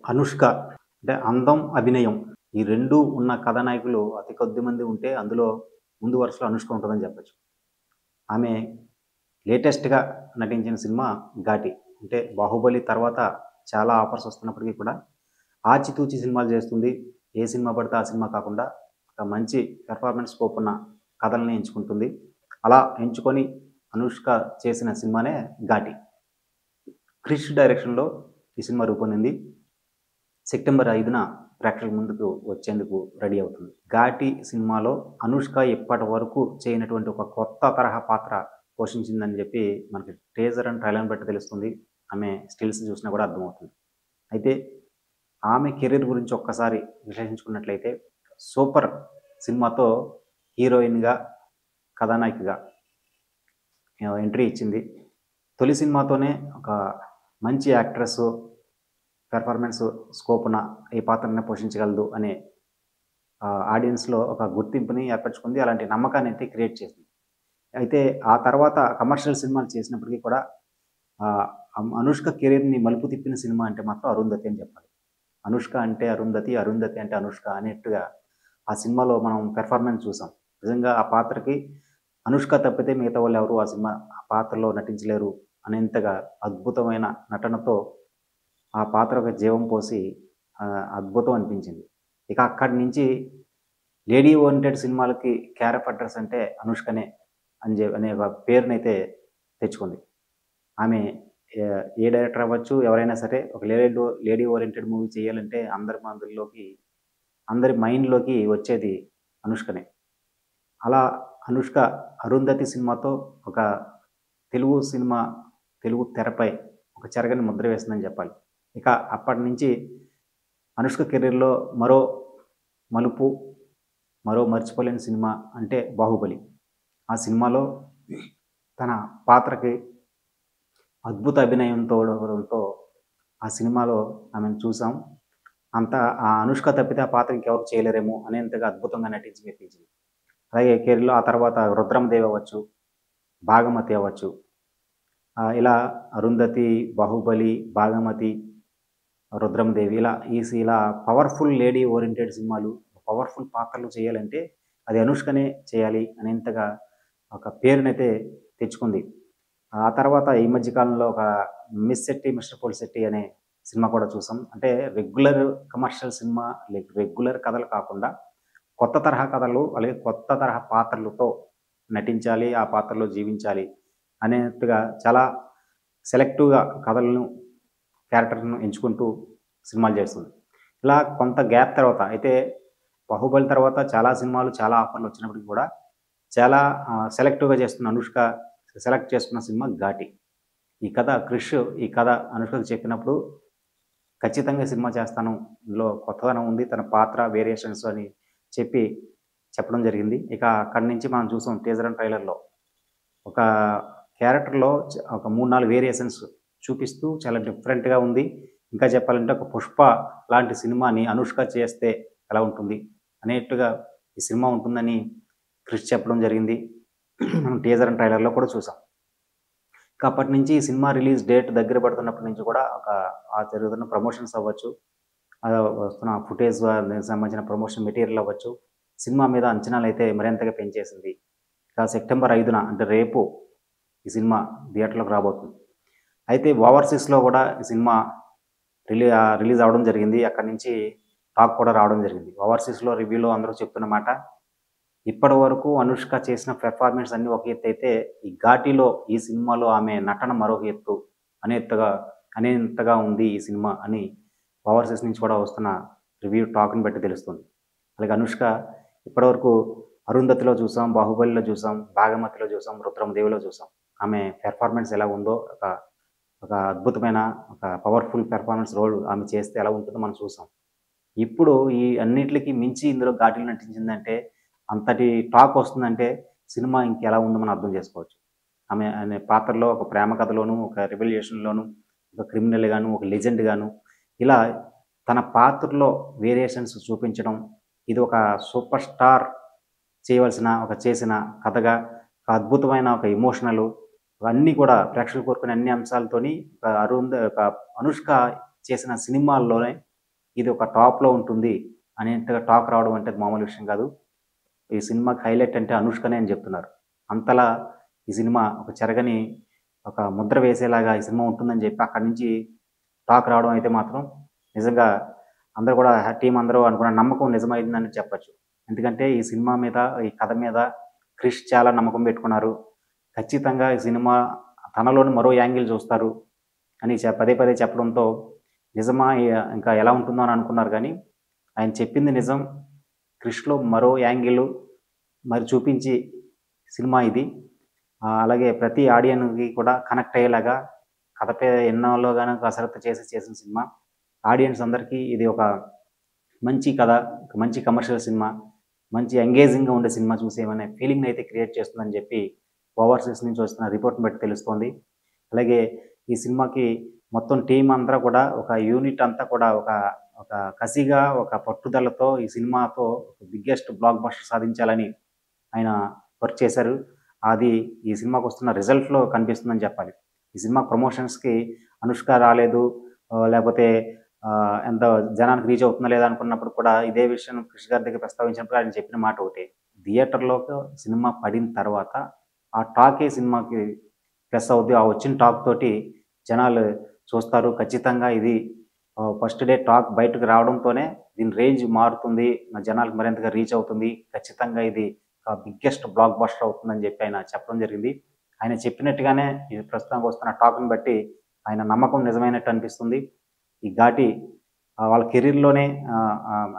అనుష్క అంటే అందం, అభినయం ఈ 2 ఉన్న కథానాయకులు అతి కొద్ది మంది ఉంటే అందులో ముందు వరుసలో అనుష్క ఉంటదని చెప్పొచ్చు. ఆమె లేటెస్ట్‌గా నటించిన సినిమా 'ఘాటి'. అంటే 'బాహుబలి' తర్వాత చాలా ఆఫర్స్ వస్తున్నప్పటికీ కూడా ఆచితూచి సినిమాలు చేస్తుంది. ఏ సినిమా పడితే ఆ సినిమా కాకుండా ఒక మంచి పెర్ఫార్మన్స్ స్కోప్ ఉన్న కథల్ని ఎంచుకుంటుంది. అలా ఎంచుకొని అనుష్క చేసిన సినిమానే 'ఘాటి'. క్రిష్ డైరెక్షన్‌లో ఈ సినిమా రూపొందింది. సెప్టెంబర్ 5న ప్రేక్షకుల ముందుకు వచ్చేందుకు రెడీ అవుతుంది. 'ఘాటి' సినిమాలో అనుష్క ఇప్పటి వరకు చేయనటువంటి ఒక కొత్త తరహా పాత్ర పోషించిందని చెప్పి మనకి టీజర్ అండ్ ట్రైలర్‌ని బట్టి తెలుస్తుంది. ఆమె స్టిల్స్ చూసినా కూడా అర్థమవుతుంది. అయితే ఆమె కెరీర్ గురించి ఒక్కసారి విశ్లేషించుకున్నట్లయితే 'సూపర్' సినిమాతో హీరోయిన్‌గా, కథానాయికగా ఎంట్రీ ఇచ్చింది. తొలి సినిమాతోనే ఒక మంచి యాక్ట్రెస్ పెర్ఫార్మన్స్ స్కోపున ఈ పాత్రని పోషించగలదు అనే ఆడియన్స్‌లో ఒక గుర్తింపుని ఏర్పరచుకుంది. అలాంటి నమ్మకాన్నయితే క్రియేట్ చేసింది. అయితే ఆ తర్వాత కమర్షియల్ సినిమాలు చేసినప్పటికీ కూడా ఆహ్, అనుష్క కెరీర్‌ని మలుపు తిప్పిన సినిమా అంటే మాత్రం 'అరుంధతి' అని చెప్పాలి. అనుష్క అంటే అరుంధతి, అరుంధతి అంటే అనుష్క అనేట్టుగా ఆ సినిమాలో మనం పెర్ఫార్మన్స్ చూసాం. నిజంగా ఆ పాత్రకి అనుష్క తప్పితే మిగతా వాళ్ళెవరు ఆ పాత్రలో నటించలేరు అనేంతగా అద్భుతమైన నటనతో ఆ పాత్రకు జీవం పోసి అద్భుతం అనిపించింది. ఇక అక్కడి నుంచి లేడీ ఓరియెంటెడ్ సినిమాలకి కేర్ ఆఫ్ అడ్రెస్ అంటే అనుష్కనే అనే ఒక పేరునైతే తెచ్చుకుంది. ఆమె ఏ డైరెక్టర్ అవ్వచ్చు, ఎవరైనా సరే ఒక లేడీ ఓరియెంటెడ్ మూవీ చేయాలంటే అందరి మైండ్‌లోకి వచ్చేది అనుష్కనే. అలా అనుష్క 'అరుంధతి' సినిమాతో ఒక తెలుగు సినిమా, తెలుగు తెరపై ఒక చెరగని ముద్ర వేసిందని చెప్పాలి. ఇక అప్పటినుంచి అనుష్క కెరీర్‌లో మలుపు, మరో మర్చిపోలేని సినిమా అంటే 'బాహుబలి'. ఆ సినిమాలో తన పాత్రకి అద్భుత అభినయంతో ఉండడంతో ఆ సినిమాలో ఆమెను చూసాం. అంతా ఆ అనుష్క తప్పితే ఆ పాత్ర ఇంకెవరు చేయలేరేమో అనేంతగా అద్భుతంగా నటించి మెప్పించింది. అలాగే కెరీర్‌లో ఆ తర్వాత 'రుద్రమదేవి' అవ్వచ్చు, 'భాగమతి' అవ్వచ్చు. ఇలా 'అరుంధతి', 'బాహుబలి', 'భాగమతి', 'రుద్రమదేవి' ఇలా పవర్‌ఫుల్ లేడీ ఓరియెంటెడ్ సినిమాలు, పవర్‌ఫుల్ పాత్రలు చేయాలంటే అది అనుష్కనే చేయాలి అనేంతగా ఒక పేరునైతే తెచ్చుకుంది. ఆ తర్వాత ఈ మధ్య కాలంలో ఒక 'మిస్ శెట్టి మిస్టర్ పోలిశెట్టి' అనే సినిమా కూడా చూసాం. అంటే రెగ్యులర్ కమర్షియల్ సినిమా రెగ్యులర్ కథలు కాకుండా కొత్త తరహా కథలు, అలాగే కొత్త తరహా పాత్రలతో నటించాలి, ఆ పాత్రలో జీవించాలి అనేట్టుగా చాలా సెలెక్టివ్‌గా కథలను, క్యారెక్టర్‌లను ఎంచుకుంటూ సినిమాలు చేస్తుంది. ఇలా కొంత గ్యాప్ తర్వాత అయితే 'బాహుబలి' తర్వాత చాలా సినిమాలు, చాలా ఆఫర్‌లొచ్చినప్పటికి కూడా చాలా సెలెక్టివ్‌గా చేస్తున్న అనుష్క సెలెక్ట్ చేసుకున్న సినిమా 'ఘాటి'. ఈ కథ అనుష్కకి చెప్పినప్పుడు ఖచ్చితంగా సినిమా చేస్తాను. ఇందులో కొత్తదనం ఉంది. తన పాత్ర వేరియేషన్స్ అని చెప్పి చెప్పడం జరిగింది. ఇక అక్కడి నుంచి మనం చూసాం టీజర్ అండ్ ట్రైలర్‌లో. ఒక క్యారెక్టర్‌లో ఒక 3, 4 వేరియేషన్స్ చూపిస్తూ చాలా డిఫరెంట్‌గా ఉంది. ఇంకా చెప్పాలంటే ఒక 'పుష్ప' లాంటి సినిమాని అనుష్క చేస్తే ఎలా ఉంటుంది అనేట్టుగా ఈ సినిమా ఉంటుందని క్రిష్ చెప్పడం జరిగింది. మనం టీజర్ అండ్ ట్రైలర్‌లో కూడా చూసాం. ఇక అప్పటినుంచి ఈ సినిమా రిలీజ్ డేట్ దగ్గర పడుతున్నప్పటి నుంచి కూడా జరుగుతున్న ప్రమోషన్స్ అవ్వచ్చు, వస్తున్న ఫుటేజ్ దానికి సంబంధించిన ప్రమోషన్ మెటీరియల్ అవ్వచ్చు, సినిమా మీద అంచనాలైతే మరింతగా పెంచేసింది. ఇక సెప్టెంబర్ 5న అంటే రేపు ఈ సినిమా థియేటర్‌లోకి రాబోతుంది. అయితే ఓవర్‌సీస్‌లో గూడా ఈ సినిమా రిలీజ్ అవ్వడం జరిగింది. అక్కడి నుంచి టాక్ కూడా రావడం జరిగింది. ఓవర్‌సీస్‌లో రివ్యూలో అందరూ చెప్తున్న మాట, ఇప్పటివరకు అనుష్క చేసిన పెర్ఫార్మన్స్ అన్నీ ఒక ఎత్తైతే, ఈ 'ఘాటిలో' ఈ సినిమాలో ఆమె నటన మరొక ఎత్తు అనేంతగా అనేంతగా ఉంది ఈ సినిమా అని ఓవర్‌సీస్ నుంచి కూడా వస్తున్న రివ్యూ టాక్‌ని బట్టి తెలుస్తుంది. అలాగే అనుష్క ఇప్పటివరకు 'అరుంధతిలో' చూసాం, 'బాహుబలిలో' చూసాం, 'భాగమతిలో' చూసాం, 'రుద్రమదేవిలో' చూసాం. ఆమె పెర్ఫార్మన్స్ ఎలా ఉందో ఒక ఒక అద్భుతమైన ఒక పవర్‌ఫుల్ పెర్ఫార్మన్స్ రోల్ ఆమె చేస్తే ఎలా ఉంటుందో మనం చూసాం. ఇప్పుడు ఈ అన్నిట్లికి మించి ఇందులో 'ఘాటిలో' నటించిందంటే, అంతటి టాక్ వస్తుందంటే సినిమా ఇంకెలా ఉందో మనం అర్థం చేసుకోవచ్చు. ఆమె అనే పాత్రలో ఒక ప్రేమ కథలోను, ఒక రివల్యూషన్‌లోను, ఒక క్రిమినల్ గాను, ఒక లెజెండ్ గాను ఇలా తన పాత్రలో వేరియేషన్స్ చూపించడం, ఇది ఒక సూపర్ స్టార్ చేసిన కథగా, ఒక అద్భుతమైన ఒక ఎమోషనలు అన్నీ కూడా ప్రేక్షకులు కోరుకునే అన్ని అంశాలతోని ఒక అనుష్క చేసిన సినిమాల్లోనే ఇది ఒక టాప్‌లో ఉంటుంది అనేంతగా టాక్ రావడం అంటే అది మామూలు విషయం కాదు. ఈ సినిమాకి హైలైట్ అంటే అనుష్కనే అని చెప్తున్నారు. అంతలా ఈ సినిమా ఒక చెరగని ఒక ముద్ర వేసేలాగా ఈ సినిమా ఉంటుందని చెప్పి అక్కడి నుంచి టాక్ రావడం అయితే మాత్రం నిజంగా అందరూ కూడా టీమ్ అందరూ అనుకున్న నమ్మకం నిజమైందని చెప్పొచ్చు. ఎందుకంటే ఈ సినిమా మీద, ఈ కథ మీద క్రిష్ చాలా నమ్మకం పెట్టుకున్నారు. ఖచ్చితంగా ఈ సినిమా తనలోని మరో యాంగిల్ చూస్తారు అని పదే పదే చెప్పడంతో నిజమా ఇంకా ఎలా ఉంటుందో అని అనుకున్నారు గానీ, ఆయన చెప్పింది నిజం. క్రిష్‌లో మరో యాంగిల్ మరి చూపించి సినిమా ఇది. అలాగే ప్రతి ఆడియన్‌కి కూడా కనెక్ట్ అయ్యేలాగా కథపై ఎన్నాళ్ళోగానో కసరత్తు చేసిన సినిమా. ఆడియన్స్ అందరికీ ఇది ఒక మంచి కథ, ఒక మంచి కమర్షియల్ సినిమా, మంచి ఎంగేజింగ్‌గా ఉండే సినిమా చూసామనే ఫీలింగ్‌నైతే క్రియేట్ చేస్తుందని చెప్పి ఓవర్‌సీస్ నుంచి వస్తున్న రిపోర్ట్‌ని బట్టి తెలుస్తోంది. అలాగే ఈ సినిమాకి మొత్తం టీమ్ అందరూ కూడా ఒక యూనిట్ అంతా కూడా ఒక ఒక కసిగా, ఒక పట్టుదలతో ఈ సినిమాతో బిగ్గెస్ట్ బ్లాక్ బస్టర్ సాధించాలని ఆయన వర్క్ చేశారు. అది ఈ సినిమాకొస్తున్న రిజల్ట్‌లో కనిపిస్తుందని చెప్పాలి. ఈ సినిమా ప్రమోషన్స్‌కి అనుష్క రాలేదు. లేపోతే ఎంత జనానికి రీచ్ అవుతుందా లేదా అనుకున్నప్పుడు కూడా ఇదే విషయం క్రిష్ గారి దగ్గర ప్రస్తావించినప్పుడు ఆయన చెప్పిన మాట ఒకటే. థియేటర్‌లోకి సినిమా పడిన తర్వాత ఆ టాకే సినిమాకి ప్లస్ అవుద్ది. ఆ వచ్చిన టాక్ తోటి జనాలు చూస్తారు. ఖచ్చితంగా ఇది ఫస్ట్ డే టాక్ బయటకు రావడంతోనే దీని రేంజ్ మారుతుంది. జనాలకు మరింతగా రీచ్ అవుతుంది. ఖచ్చితంగా ఇది బిగ్గెస్ట్ బ్లాక్ బస్టర్ అవుతుందని చెప్పి ఆయన చెప్పడం జరిగింది. ఆయన చెప్పినట్టుగానే ఇది ప్రస్తుతానికి వస్తున్న టాక్‌ని బట్టి ఆయన నమ్మకం నిజమైనట్టు అనిపిస్తుంది. ఈ 'ఘాటి' వాళ్ళ కెరీర్‌లోనే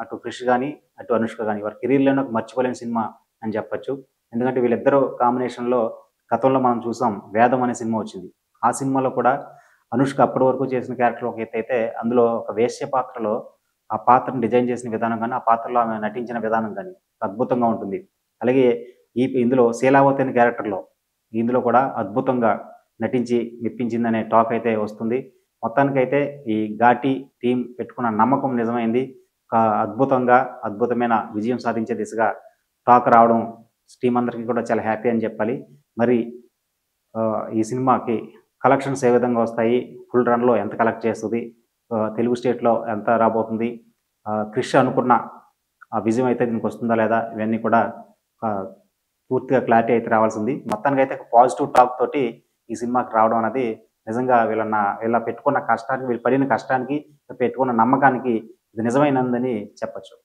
అటు క్రిష్ గాని, అటు అనుష్క గాని వాళ్ళ కెరీర్‌లోనే ఒక మర్చిపోలేని సినిమా అని చెప్పొచ్చు. ఎందుకంటే వీళ్ళిద్దరూ కాంబినేషన్‌లో గతంలో మనం చూసాం 'వేదం' అనే సినిమా వచ్చింది. ఆ సినిమాలో కూడా అనుష్క అప్పటి వరకు చేసిన క్యారెక్టర్ ఒక ఎత్తైతే అందులో ఒక వేశ్య పాత్రలో ఆ పాత్రను డిజైన్ చేసిన విధానం గాని, ఆ పాత్రలో ఆమె నటించిన విధానం గాని అద్భుతంగా ఉంటుంది. అలాగే ఇందులో 'శీలావతి' అనే క్యారెక్టర్‌లో ఇందులో కూడా అద్భుతంగా నటించి మెప్పించిందనే టాక్ అయితే వస్తుంది. మొత్తానికైతే ఈ 'ఘాటి' టీమ్ పెట్టుకున్న నమ్మకం నిజమైంది. ఒక అద్భుతమైన విజయం సాధించే దిశగా టాక్ రావడం టీమ్ అందరికీ కూడా చాలా హ్యాపీ అని చెప్పాలి. మరి ఈ సినిమాకి కలెక్షన్స్ ఏ విధంగా వస్తాయి? ఫుల్ రన్‌లో ఎంత కలెక్ట్ చేస్తది? తెలుగు స్టేట్‌లో ఎంత రాబోతుంది? క్రిష్ అనుకున్న ఆ విజయం అయితే దీనికొస్తుందా లేదా? ఇవన్నీ కూడా ఆహ్, పూర్తిగా క్లారిటీ అయితే రావాల్సింది. మొత్తానికైతే పాజిటివ్ టాక్ తోటి ఈ సినిమాకి రావడం అనేది నిజంగా వీళ్ళ పెట్టుకున్న కష్టానికి, వీళ్ళు పడిన కష్టానికి, పెట్టుకున్న నమ్మకానికి ఇది నిజమైనందని చెప్పొచ్చు.